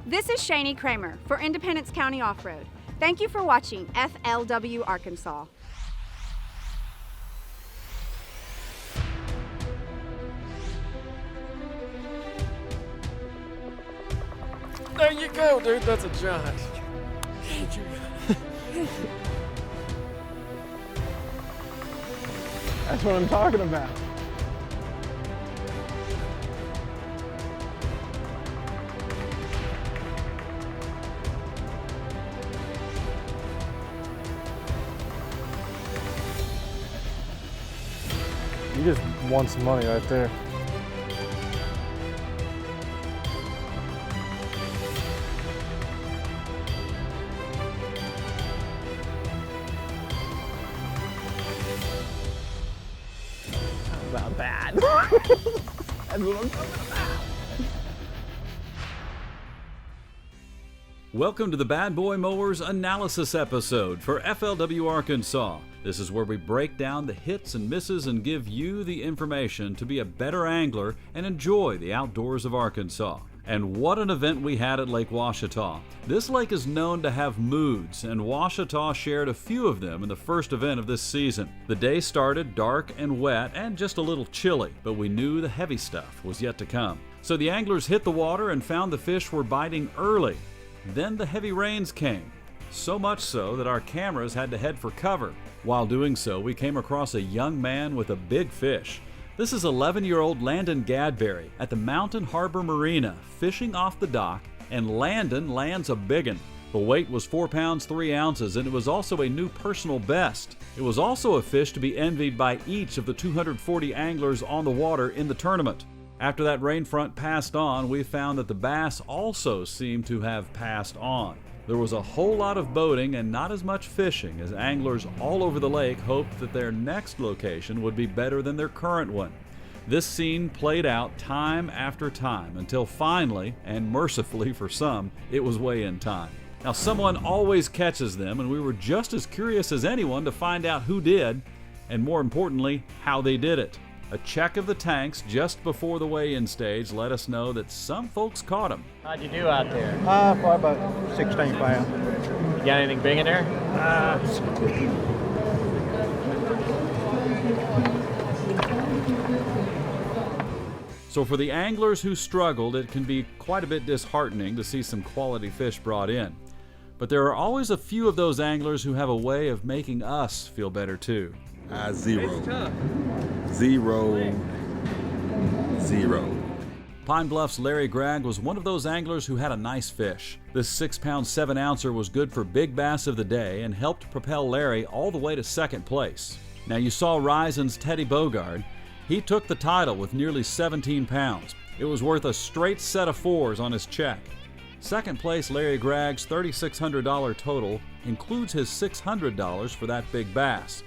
This is Shani Kramer for Independence County Off-Road. Thank you for watching FLW Arkansas. There you go, dude. That's a giant. That's what I'm talking about. You just won some money right there. Not bad. That's what I'm talking about. Welcome to the Bad Boy Mowers analysis episode for FLW Arkansas. This is where we break down the hits and misses and give you the information to be a better angler and enjoy the outdoors of Arkansas. And what an event we had at Lake Ouachita. This lake is known to have moods, and Ouachita shared a few of them in the first event of this season. The day started dark and wet and just a little chilly, but we knew the heavy stuff was yet to come. So the anglers hit the water and found the fish were biting early. Then the heavy rains came, so much so that our cameras had to head for cover. While doing so, we came across a young man with a big fish. This is 11-year-old Landon Gadberry at the Mountain Harbor Marina, fishing off the dock, and Landon lands a biggin. The weight was 4 pounds 3 ounces, and it was also a new personal best. It was also a fish to be envied by each of the 240 anglers on the water in the tournament. After that rain front passed on, we found that the bass also seemed to have passed on. There was a whole lot of boating and not as much fishing, as anglers all over the lake hoped that their next location would be better than their current one. This scene played out time after time until finally, and mercifully for some, it was weigh-in time. Now someone always catches them, and we were just as curious as anyone to find out who did, and more importantly, how they did it. A check of the tanks just before the weigh-in stage let us know that some folks caught them. How'd you do out there? For about 16 pounds. You got anything big in there? So for the anglers who struggled, it can be quite a bit disheartening to see some quality fish brought in. But there are always a few of those anglers who have a way of making us feel better too. Zero. Pine Bluff's Larry Gregg was one of those anglers who had a nice fish. This 6 pound 7 ouncer was good for big bass of the day and helped propel Larry all the way to second place. Now you saw Risen's Teddy Bogard. He took the title with nearly 17 pounds. It was worth a straight set of 4s on his check. Second place Larry Gregg's $3,600 total includes his $600 for that big bass.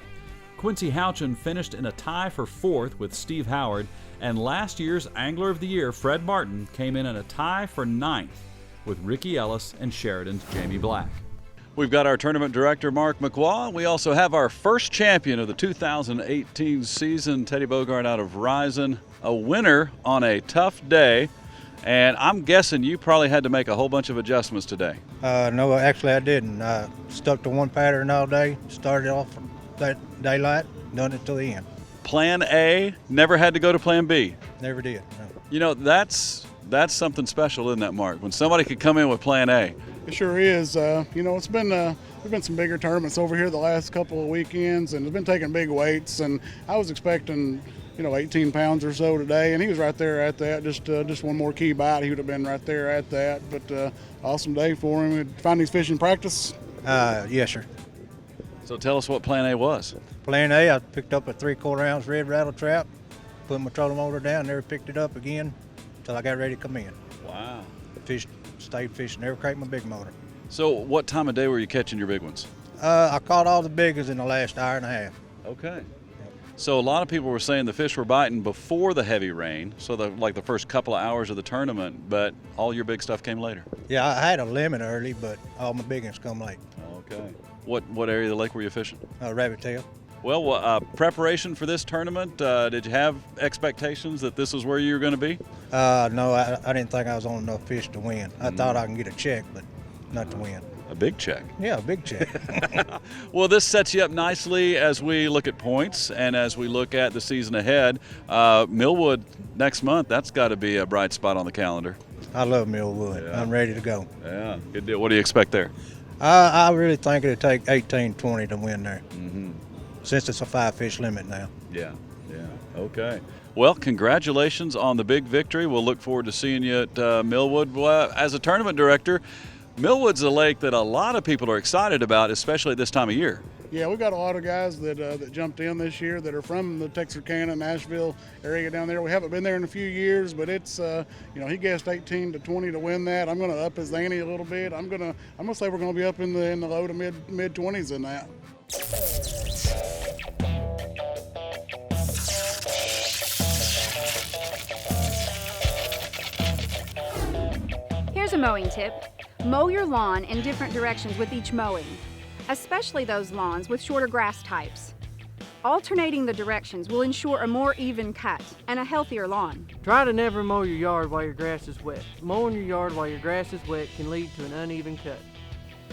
Quincy Houchin finished in a tie for 4th with Steve Howard, and last year's Angler of the Year, Fred Martin, came in a tie for 9th with Ricky Ellis and Sheridan's Jamie Black. We've got our tournament director, Mark McWaw. We also have our first champion of the 2018 season, Teddy Bogard out of Risen, a winner on a tough day. And I'm guessing you probably had to make a whole bunch of adjustments today. No, actually I didn't. I stuck to one pattern all day, started off that daylight, done it till the end. Plan A, never had to go to Plan B. Never did. No. You know, that's something special, isn't that, Mark? When somebody could come in with Plan A. It sure is. You know, it's been there's been some bigger tournaments over here the last couple of weekends, and it's been taking big weights. And I was expecting, 18 pounds or so today, and he was right there at that. Just one more key bite, he would have been right there at that. But awesome day for him. Did you find these fish in practice? Yes, sir. So tell us what Plan A was. Plan A, I picked up a 3/4 ounce red rattle trap, put my trolling motor down, never picked it up again until I got ready to come in. Wow. Stayed fishing, never cranked my big motor. So what time of day were you catching your big ones? I caught all the big ones in the last hour and a half. Okay. So a lot of people were saying the fish were biting before the heavy rain, so the first couple of hours of the tournament, but all your big stuff came later. Yeah, I had a limit early, but all my big ones come late. Okay. What area of the lake were you fishing? Rabbit tail. Well, preparation for this tournament, did you have expectations that this was where you were going to be? No, I didn't think I was on enough fish to win. I thought I can get a check, but not to win. A big check. Yeah, a big check. Well, this sets you up nicely as we look at points and as we look at the season ahead. Millwood next month, that's got to be a bright spot on the calendar. I love Millwood. Yeah. I'm ready to go. Yeah, good deal. What do you expect there? I really think it'll take 18, 20 to win there. Since it's a 5-fish limit now. Yeah, okay. Well, congratulations on the big victory. We'll look forward to seeing you at Millwood. Well, as a tournament director, Millwood's a lake that a lot of people are excited about, especially this time of year. Yeah, we've got a lot of guys that jumped in this year that are from the Texarkana, Nashville area down there. We haven't been there in a few years, but it's he guessed 18 to 20 to win that. I'm going to up his ante a little bit. I'm going to say we're going to be up in the low to mid 20s in that. Here's a mowing tip. Mow your lawn in different directions with each mowing, especially those lawns with shorter grass types. Alternating the directions will ensure a more even cut and a healthier lawn. Try to never mow your yard while your grass is wet. Mowing your yard while your grass is wet can lead to an uneven cut.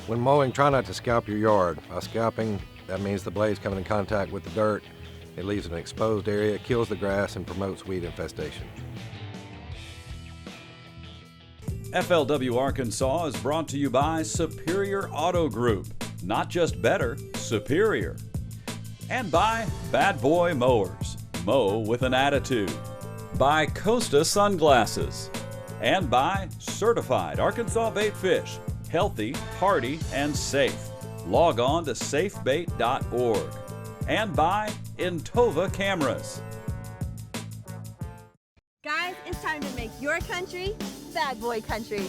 When mowing, try not to scalp your yard. By scalping, that means the blades coming in contact with the dirt. It leaves an exposed area, kills the grass, and promotes weed infestation. FLW Arkansas is brought to you by Superior Auto Group. Not just better, superior. And by Bad Boy Mowers. Mow with an attitude. By Costa Sunglasses. And by Certified Arkansas Bait Fish. Healthy, hearty, and safe. Log on to safebait.org. And by Intova Cameras. Guys, it's time to make your country Bad Boy Country.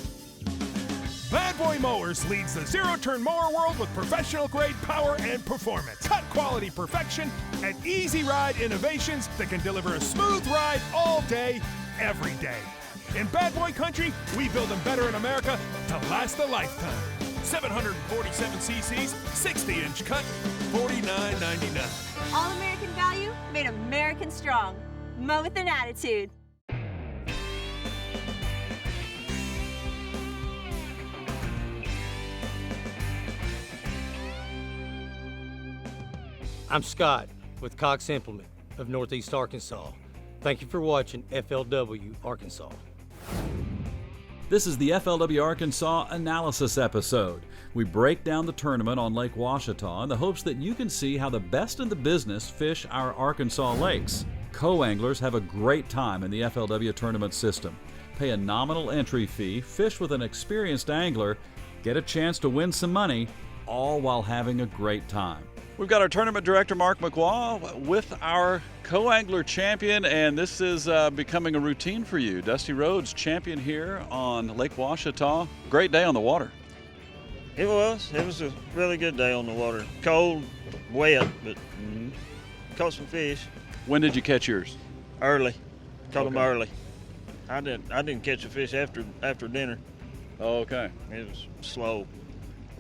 Bad Boy Mowers leads the zero-turn mower world with professional-grade power and performance, cut-quality perfection, and easy-ride innovations that can deliver a smooth ride all day, every day. In Bad Boy Country, we build them better in America to last a lifetime. 747 cc's, 60-inch cut, $49.99. All American value, made American strong. Mow with an attitude. I'm Scott with Cox Implement of Northeast Arkansas. Thank you for watching FLW Arkansas. This is the FLW Arkansas analysis episode. We break down the tournament on Lake Ouachita in the hopes that you can see how the best in the business fish our Arkansas lakes. Co-anglers have a great time in the FLW tournament system. Pay a nominal entry fee, fish with an experienced angler, get a chance to win some money, all while having a great time. We've got our tournament director, Mark McQuaw, with our co-angler champion, and this is becoming a routine for you. Dusty Rhodes, champion here on Lake Ouachita. Great day on the water. It was. It was a really good day on the water. Cold, wet, but caught some fish. When did you catch yours? Early. Caught them early. I didn't catch a fish after dinner. Oh, okay. It was slow.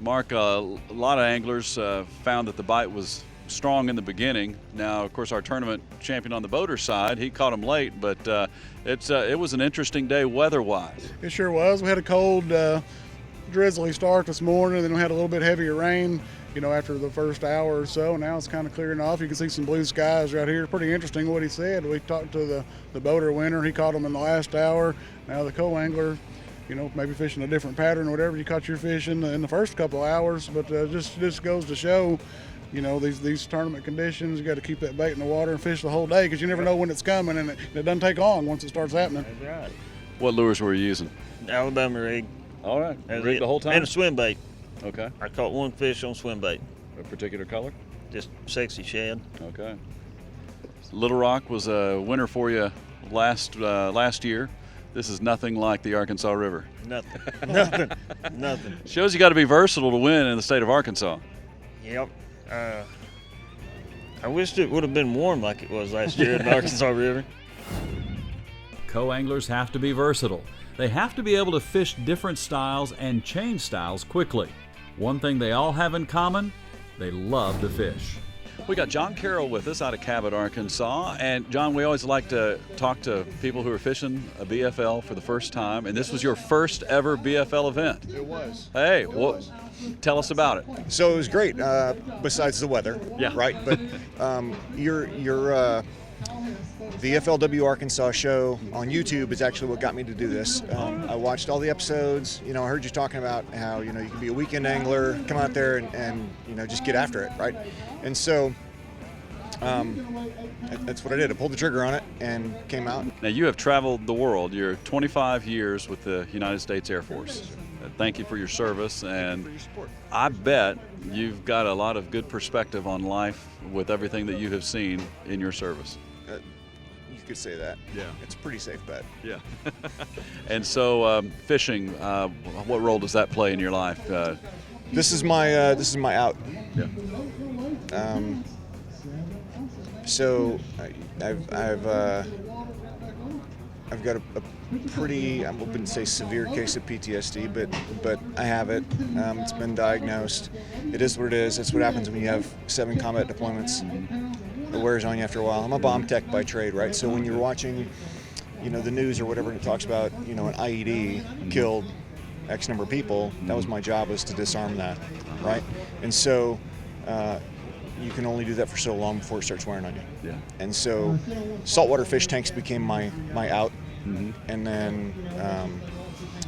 Mark, a lot of anglers found that the bite was strong in the beginning. Now, of course, our tournament champion on the boater side, he caught them late, but it was an interesting day weather-wise. It sure was. We had a cold, drizzly start this morning, then we had a little bit heavier rain, after the first hour or so. Now it's kind of clearing off. You can see some blue skies right here. Pretty interesting what he said. We talked to the boater winner. He caught them in the last hour. Now the co-angler, maybe fishing a different pattern or whatever. You caught your fish in the first couple of hours, but just goes to show, these tournament conditions, you got to keep that bait in the water and fish the whole day because you never know when it's coming, and it doesn't take long once it starts happening. That's right. What lures were you using? Alabama rig. All right. Rig the whole time? And a swim bait. Okay. I caught one fish on swim bait. A particular color? Just sexy shad. Okay. Little Rock was a winner for you last year. This is nothing like the Arkansas River. Nothing. Nothing. Shows you got to be versatile to win in the state of Arkansas. Yep. I wished it would have been warm like it was last year in the Arkansas River. Co-anglers have to be versatile. They have to be able to fish different styles and change styles quickly. One thing they all have in common, they love to fish. We got John Carroll with us out of Cabot, Arkansas. And John, we always like to talk to people who are fishing a BFL for the first time. And this was your first ever BFL event. It was. Hey, tell us about it. So it was great, besides the weather. Yeah. Right? But the FLW Arkansas show on YouTube is actually what got me to do this. I watched all the episodes. I heard you talking about how, you can be a weekend angler, come out there and just get after it, right? And so that's what I did. I pulled the trigger on it and came out. Now, you have traveled the world. You're 25 years with the United States Air Force. Thank you for your service, and I bet you've got a lot of good perspective on life with everything that you have seen in your service. You could say that. Yeah. It's a pretty safe bet. Yeah. And so fishing, what role does that play in your life? This is my out. Yeah. So I've got a pretty, I wouldn't say severe case of PTSD, but I have it. It's been diagnosed. It is what it is. It's what happens when you have 7 combat deployments. It wears on you after a while. I'm a bomb tech by trade, right? So when you're watching, the news or whatever, and it talks about, an IED killed X number of people, that was my job, was to disarm that, right? And so you can only do that for so long before it starts wearing on you. Yeah. And so saltwater fish tanks became my out. Mm-hmm. And then,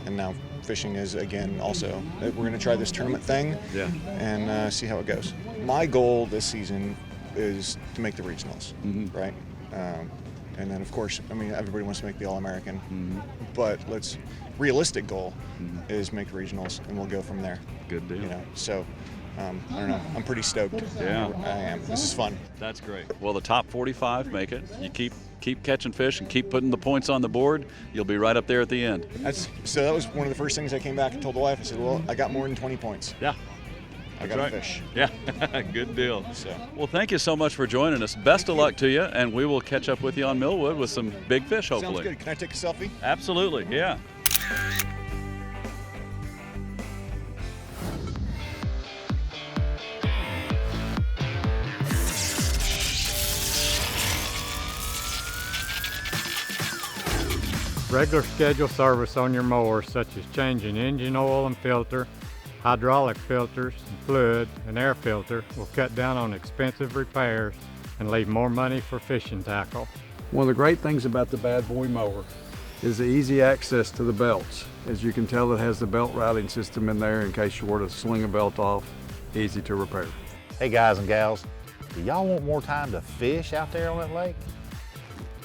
and now fishing is again also. We're going to try this tournament thing, and see how it goes. My goal this season is to make the regionals, right? And then, of course, everybody wants to make the All-American, but realistic goal is make the regionals, and we'll go from there. Good deal. So. I don't know. I'm pretty stoked. Yeah. I am. This is fun. That's great. Well, the top 45 make it. You keep catching fish and keep putting the points on the board. You'll be right up there at the end. So that was one of the first things I came back and told the wife. I said, well, I got more than 20 points. Yeah. I got to fish. Yeah. Good deal. Well, thank you so much for joining us. Best of luck to you, and we will catch up with you on Millwood with some big fish, hopefully. Sounds good. Can I take a selfie? Absolutely. Yeah. Regular scheduled service on your mower, such as changing engine oil and filter, hydraulic filters, and fluid, and air filter, will cut down on expensive repairs and leave more money for fishing tackle. One of the great things about the Bad Boy mower is the easy access to the belts. As you can tell, it has the belt routing system in there in case you were to sling a belt off. Easy to repair. Hey guys and gals, do y'all want more time to fish out there on that lake?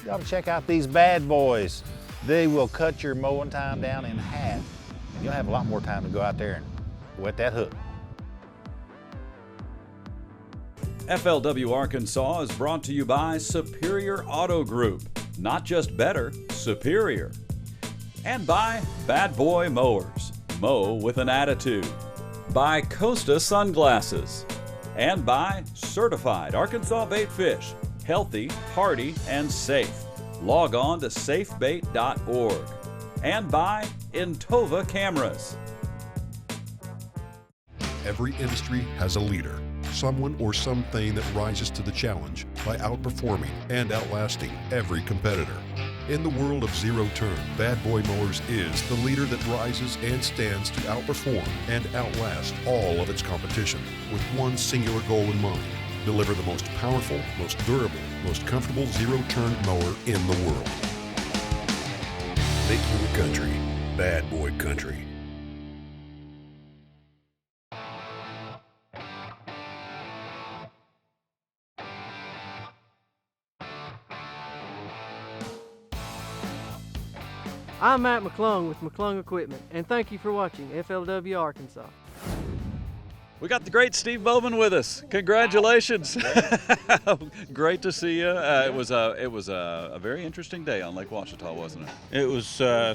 You ought to check out these Bad Boys. They will cut your mowing time down in half. You'll have a lot more time to go out there and wet that hook. FLW Arkansas is brought to you by Superior Auto Group. Not just better, superior. And by Bad Boy Mowers. Mow with an attitude. By Costa Sunglasses. And by Certified Arkansas Bait Fish. Healthy, hearty, and safe. Log on to safebait.org. And by Intova Cameras. Every industry has a leader, someone or something that rises to the challenge by outperforming and outlasting every competitor. In the world of zero turn, Bad Boy Mowers is the leader that rises and stands to outperform and outlast all of its competition with one singular goal in mind: deliver the most powerful, most durable, most comfortable zero-turn mower in the world. Making the country, Bad Boy Country. I'm Matt McClung with McClung Equipment, and thank you for watching FLW Arkansas. We got the great Steve Bowman with us. Congratulations! Great to see you. It was a very interesting day on Lake Ouachita, wasn't it? It was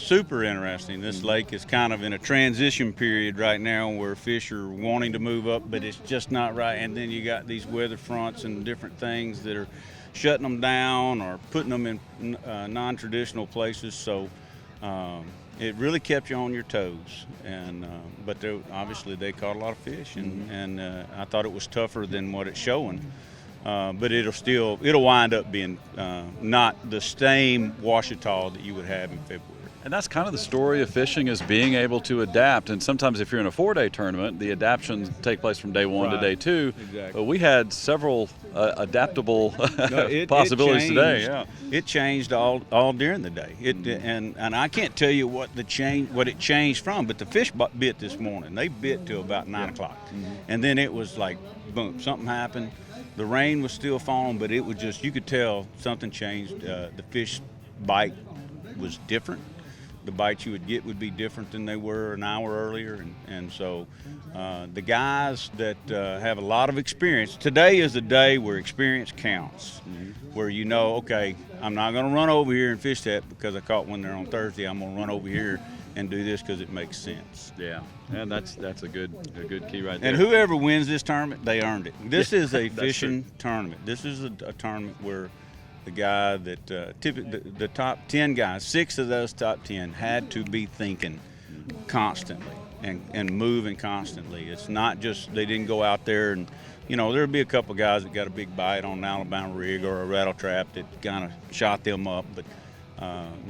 super interesting. This lake is kind of in a transition period right now, where fish are wanting to move up, but it's just not right. And then you got these weather fronts and different things that are shutting them down or putting them in non-traditional places. So. It really kept you on your toes, and but obviously they caught a lot of fish, and I thought it was tougher than what it's showing. but it'll wind up being not the same Ouachita that you would have in February. And that's kind of the story of fishing, is being able to adapt. And sometimes if you're in a 4-day tournament, the adaptations take place from day 1 to day 2. Exactly. But we had several adaptable possibilities today. Yeah. It changed all during the day. And I can't tell you what it changed from, but the fish bit this morning. They bit till about 9 o'clock. And then it was like, boom, something happened. The rain was still falling, but it was just, you could tell something changed. The fish bite was different. The bites you would get would be different than they were an hour earlier. And so the guys that have a lot of experience, today is a day where experience counts, where you know, okay, I'm not going to run over here and fish that because I caught one there on Thursday. I'm going to run over here and do this because it makes sense. Yeah, and that's a good key right there. And whoever wins this tournament, they earned it. This is a fishing tournament. This is a tournament where the guy that typically the top 10 guys, 6 of those top 10 had to be thinking constantly and moving constantly. It's not just they didn't go out there and, there'll be a couple guys that got a big bite on an Alabama rig or a rattle trap that kind of shot them up, but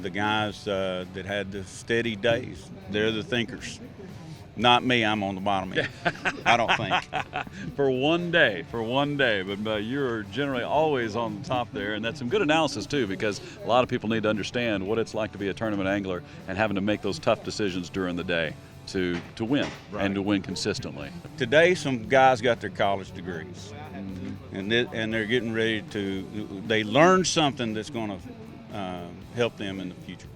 the guys that had the steady days, they're the thinkers. Not me, I'm on the bottom end. I don't think. For one day, but you're generally always on the top there, and that's some good analysis too, because a lot of people need to understand what it's like to be a tournament angler and having to make those tough decisions during the day to win and to win consistently. Today, some guys got their college degrees, and they're getting ready they learned something that's going to help them in the future.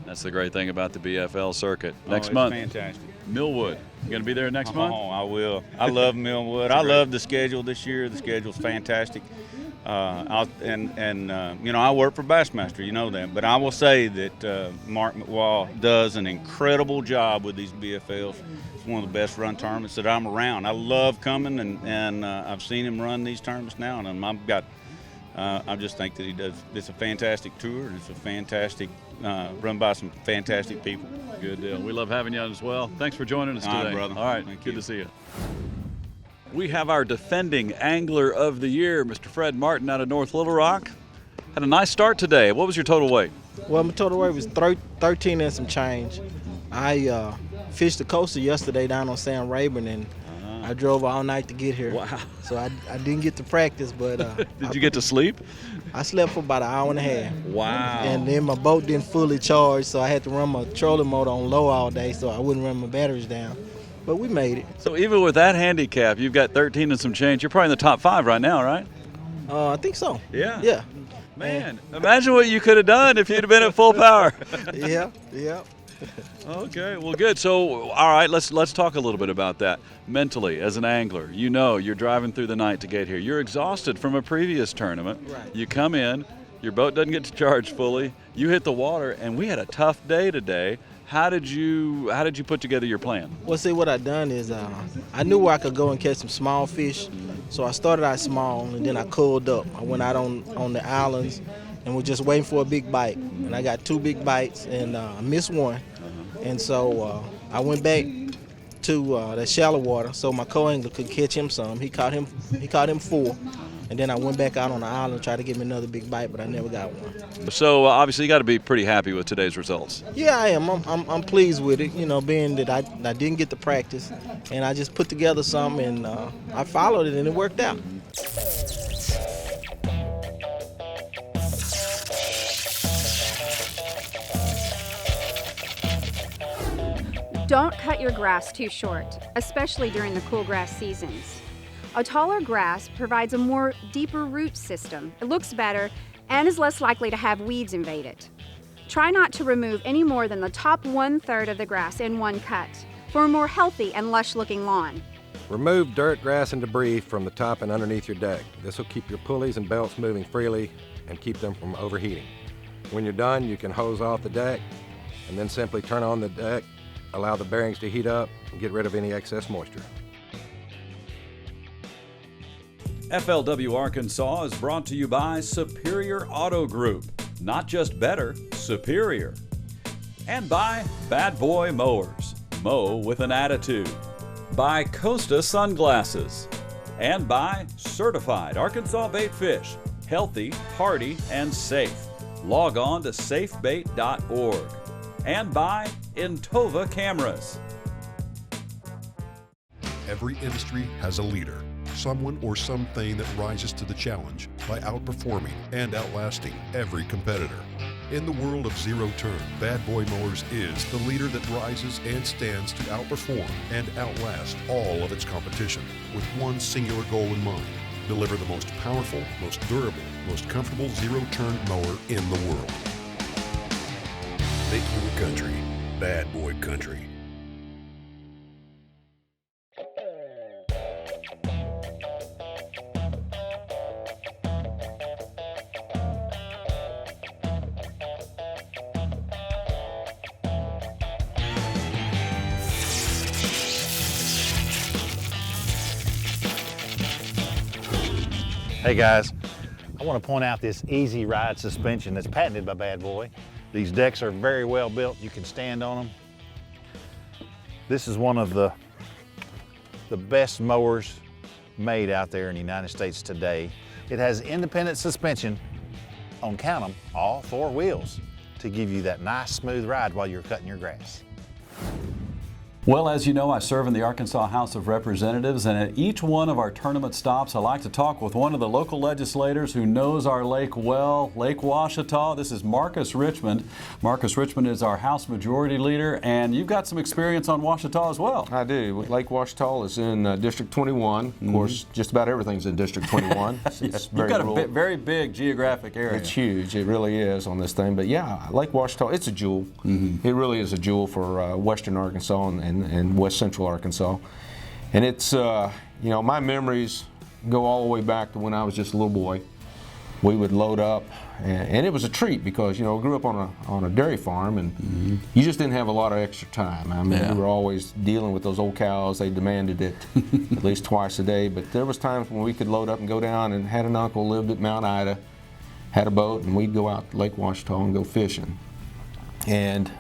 That's the great thing about the BFL circuit. Next it's month, fantastic. Millwood. You going to be there next month? Oh, I will. I love Millwood. I love the schedule this year. The schedule's fantastic. I work for Bassmaster, you know that. But I will say that Mark McWall does an incredible job with these BFLs. It's one of the best run tournaments that I'm around. I love coming, and I've seen him run these tournaments now, and I just think that he does. It's a fantastic tour, and it's a fantastic run by some fantastic people. Good deal. We love having you on as well. Thanks for joining us today. All right, brother. All right, Thank good you. to see you. We have our defending Angler of the Year, Mr. Fred Martin out of North Little Rock. Had a nice start today. What was your total weight? Well, my total weight was 13 and some change. I fished the coaster yesterday down on Sam Rayburn, and I drove all night to get here. Wow. So I didn't get to practice, but Did you get to sleep? I slept for about an hour and a half. Wow. And then my boat didn't fully charge, so I had to run my trolling motor on low all day so I wouldn't run my batteries down. But we made it. So even with that handicap, you've got 13 and some change. You're probably in the top 5 right now, right? I think so. Yeah. Yeah. Man, imagine what you could have done if you'd have been at full power. Yeah. Okay, well, good. So, all right, let's talk a little bit about that. Mentally, as an angler, you're driving through the night to get here. You're exhausted from a previous tournament. Right. You come in, your boat doesn't get to charge fully. You hit the water, and we had a tough day today. How did you put together your plan? Well, see, what I done is I knew where I could go and catch some small fish, so I started out small, and then I culled up. I went out on the islands and was just waiting for a big bite, and I got 2 big bites, and I missed one. And so I went back to that shallow water so my co-angler could catch him some. He caught him 4, and then I went back out on the island and tried to get me another big bite, but I never got one. So obviously you got to be pretty happy with today's results. Yeah, I am. I'm pleased with it. Being that I didn't get to practice, and I just put together something, and I followed it, and it worked out. Don't cut your grass too short, especially during the cool grass seasons. A taller grass provides a more deeper root system. It looks better and is less likely to have weeds invade it. Try not to remove any more than the top 1/3 of the grass in one cut for a more healthy and lush-looking lawn. Remove dirt, grass, and debris from the top and underneath your deck. This will keep your pulleys and belts moving freely and keep them from overheating. When you're done, you can hose off the deck and then simply turn on the deck, allow the bearings to heat up, and get rid of any excess moisture. FLW Arkansas is brought to you by Superior Auto Group. Not just better, superior. And by Bad Boy Mowers. Mow with an attitude. By Costa Sunglasses. And by Certified Arkansas Bait Fish. Healthy, hearty, and safe. Log on to safebait.org. And by Intova Cameras. Every industry has a leader, someone or something that rises to the challenge by outperforming and outlasting every competitor. In the world of zero turn, Bad Boy Mowers is the leader that rises and stands to outperform and outlast all of its competition with one singular goal in mind: deliver the most powerful, most durable, most comfortable zero turn mower in the world. Make your country Bad Boy Country. Hey guys, I want to point out this Easy Ride suspension that's patented by Bad Boy. These decks are very well built. You can stand on them. This is one of the best mowers made out there in the United States today. It has independent suspension on, count them, all 4 wheels to give you that nice smooth ride while you're cutting your grass. Well, as you know, I serve in the Arkansas House of Representatives, and at each one of our tournament stops, I like to talk with one of the local legislators who knows our lake well, Lake Ouachita. This is Marcus Richmond. Marcus Richmond is our House Majority Leader, and you've got some experience on Ouachita as well. I do. Lake Ouachita is in District 21. Of course, just about everything's in District 21. You've got a very big geographic area. It's huge. It really is on this thing. But yeah, Lake Ouachita, it's a jewel. It really is a jewel for western Arkansas and west central Arkansas. And it's, you know, my memories go all the way back to when I was just a little boy. We would load up, and it was a treat because, you know, I grew up on a dairy farm, and you just didn't have a lot of extra time. I mean, we were always dealing with those old cows. They demanded it at least twice a day. But there was times when we could load up and go down, and had an uncle who lived at Mount Ida, had a boat, and we'd go out to Lake Ouachita and go fishing. And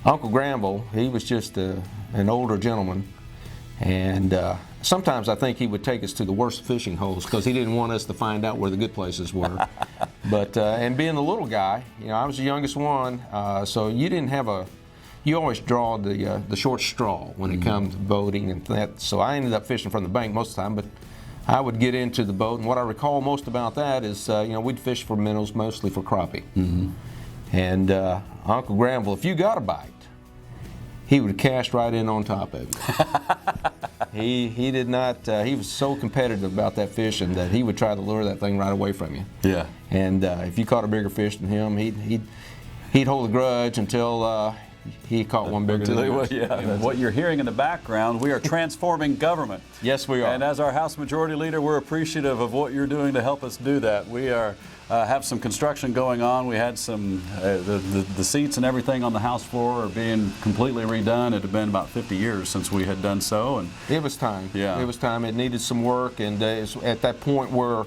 Uncle Granville, he was just an older gentleman, and sometimes I think he would take us to the worst fishing holes because he didn't want us to find out where the good places were. But and being the little guy, you know, I was the youngest one, so you didn't have you always draw the short straw when it comes to boating and that. So I ended up fishing from the bank most of the time, but I would get into the boat, and what I recall most about that is, you know, we'd fish for minnows, mostly for crappie. And Uncle Granville, if you got a bite, he would cast right in on top of you. He did not, he was so competitive about that fishing that he would try to lure that thing right away from you. Yeah. And if you caught a bigger fish than him, he'd hold a grudge until he caught one bigger than him. Yeah. What you're hearing in the background, we are transforming government. Yes, we are. And as our House Majority Leader, we're appreciative of what you're doing to help us do that. We are have some construction going on. We had some, the seats and everything on the House floor are being completely redone. It had been about 50 years since we had done so. And it was time. Yeah. It was time. It needed some work, and it's at that point where,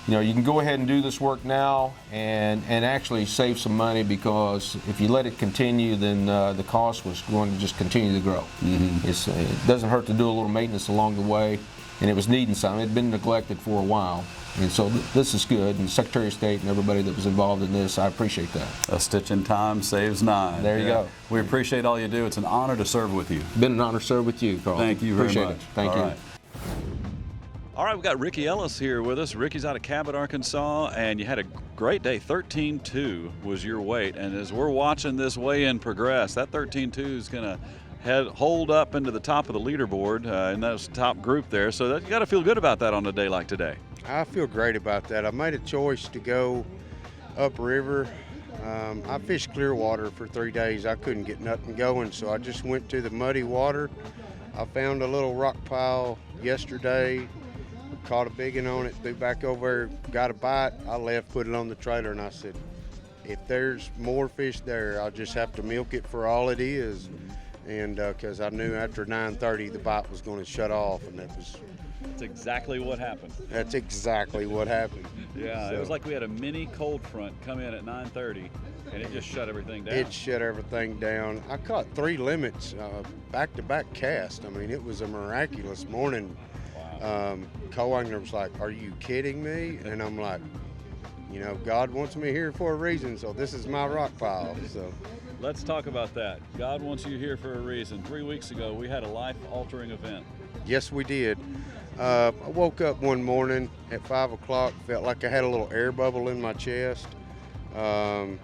you know, you can go ahead and do this work now and actually save some money, because if you let it continue, then the cost was going to just continue to grow. It doesn't hurt to do a little maintenance along the way, and it was needing some. It had been neglected for a while. And so this is good, and the Secretary of State and everybody that was involved in this, I appreciate that. A stitch in time saves 9. There you go. We appreciate all you do. It's an honor to serve with you. Been an honor to serve with you, Carl. Thank you very appreciate much. It. Thank you. Right. All right, we've got Ricky Ellis here with us. Ricky's out of Cabot, Arkansas, and you had a great day. 13.2 was your weight, and as we're watching this weigh-in progress, that 13.2 is going to hold up into the top of the leaderboard in that top group there. So you got to feel good about that on a day like today. I feel great about that. I made a choice to go upriver. I fished Clearwater for 3 days. I couldn't get nothing going, so I just went to the muddy water. I found a little rock pile yesterday, caught a big one on it, threw back over there, got a bite. I left, put it on the trailer, and I said, if there's more fish there, I'll just have to milk it for all it is. And because I knew after 9:30 the bite was going to shut off, and that's exactly what happened. That's exactly what happened. Yeah, so, it was like we had a mini cold front come in at 9:30, and it just shut everything down. It shut everything down. I caught 3 limits, back-to-back cast. I mean, it was a miraculous morning. Co-angler was like, "Are you kidding me?" And I'm like, you know, God wants me here for a reason, so this is my rock pile. So Let's talk about that. God wants you here for a reason. 3 weeks ago, we had a life-altering event. yes, we did. I woke up one morning at 5 o'clock, felt like I had a little air bubble in my chest. The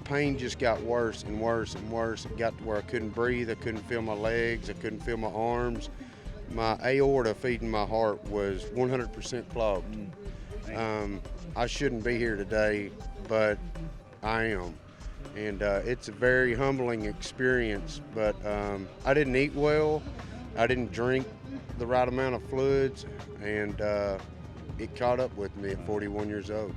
pain just got worse and worse and worse. It got to where I couldn't breathe. I couldn't feel my legs. I couldn't feel my arms. My aorta feeding my heart was 100% clogged. I shouldn't be here today, but I am. And it's a very humbling experience, but I didn't eat well. I didn't drink the right amount of fluids, and it caught up with me at 41 years old.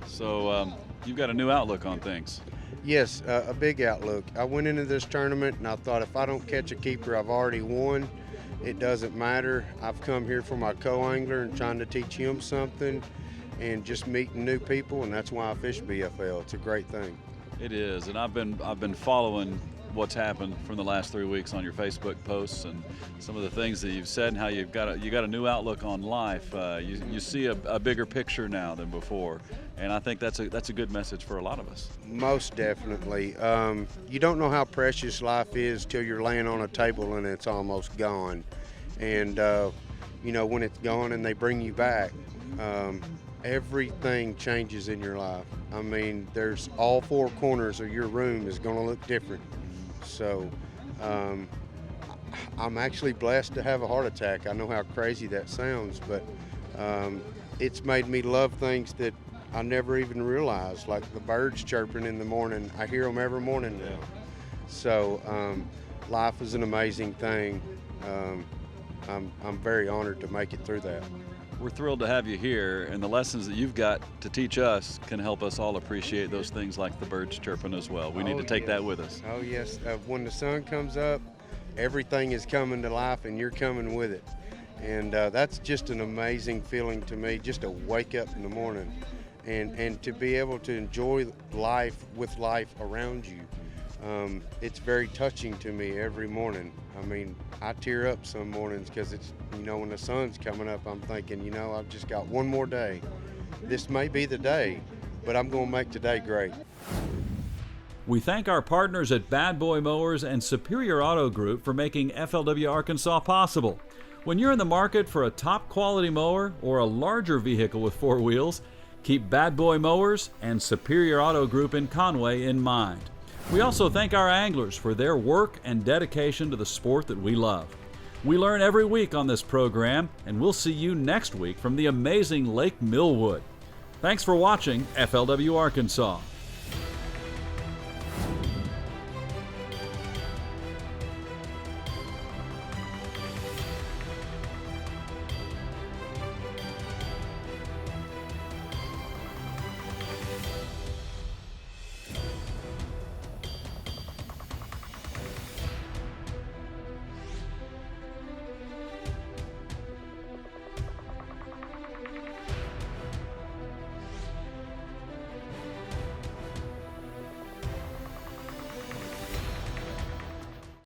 So you've got a new outlook on things. Yes, a big outlook. I went into this tournament and I thought if I don't catch a keeper, I've already won. It doesn't matter. I've come here for my co-angler and trying to teach him something and just meeting new people, and that's why I fish BFL. It's a great thing. It is, and I've been following what's happened from the last 3 weeks on your Facebook posts and some of the things that you've said and how you got a new outlook on life. You see a bigger picture now than before, and I think that's a good message for a lot of us. Most definitely. You don't know how precious life is till you're laying on a table and it's almost gone. And you know, when it's gone and they bring you back, everything changes in your life. I mean, there's all four corners of your room is going to look different. So I'm actually blessed to have a heart attack. I know how crazy that sounds, but it's made me love things that I never even realized, like the birds chirping in the morning. I hear them every morning now. So life is an amazing thing. I'm very honored to make it through that. We're thrilled to have you here, and the lessons that you've got to teach us can help us all appreciate those things like the birds chirping as well. We need to take that with us. Oh yes, when the sun comes up, everything is coming to life and you're coming with it. And that's just an amazing feeling to me, just to wake up in the morning and to be able to enjoy life with life around you. It's very touching to me every morning. I mean, I tear up some mornings because it's, you know, when the sun's coming up, I'm thinking, you know, I've just got one more day. This may be the day, but I'm going to make today great. We thank our partners at Bad Boy Mowers and Superior Auto Group for making FLW Arkansas possible. When you're in the market for a top quality mower or a larger vehicle with four wheels, keep Bad Boy Mowers and Superior Auto Group in Conway in mind. We also thank our anglers for their work and dedication to the sport that we love. We learn every week on this program, and we'll see you next week from the amazing Lake Millwood. Thanks for watching FLW Arkansas.